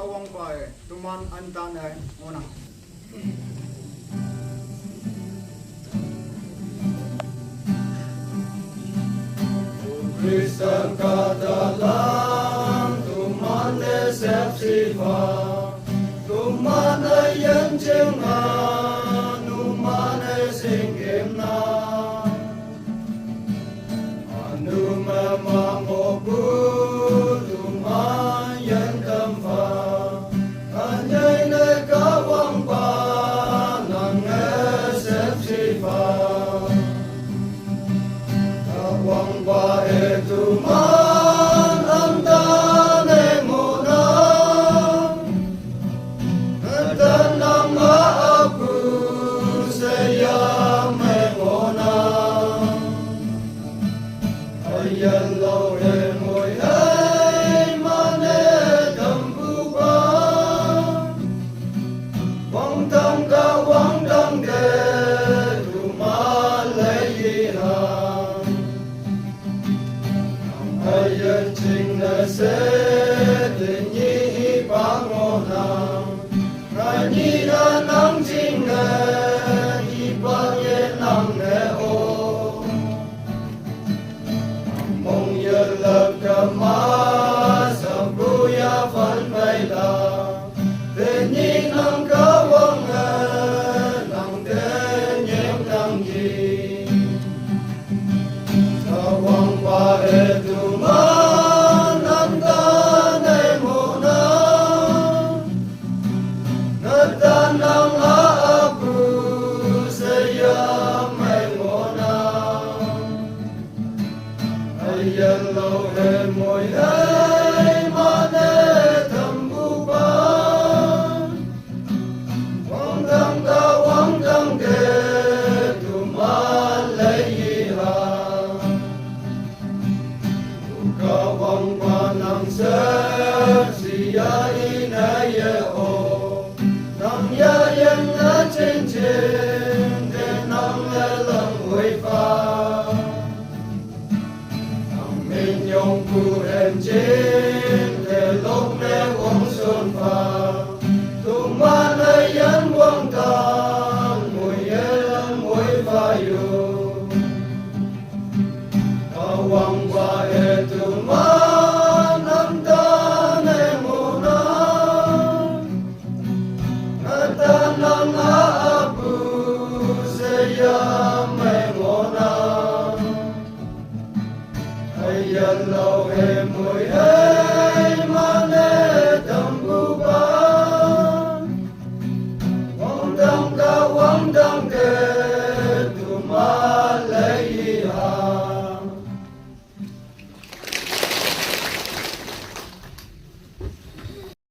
kawang pae tuman antane muna. Kristen kadalam tuman esepsifa tuman ayen jengan tuman esingkemna anu memang obu tuman yen tempa anyai negawang panang esepsifa kawang bae tuman antane mona tenang aku saya mengona ayan lo moy hai mane dambuba wang tam ka wang dang de tuman leiha ayan ching na se de ni pangona ni na nang ching na hi pa ye nang ne o mong ye la ka ma sa bu ya fan bai la de ni nang ka wang na nang de nyem nang yi kawang bae tuman antane mona natanang aku saya mengona ayan lo moy hai mane tambuba wang dang de tuman leiha kawang panang siya inaya o nang ya yang na chen chen de nang la lang hui fa nang min yong pu hem chen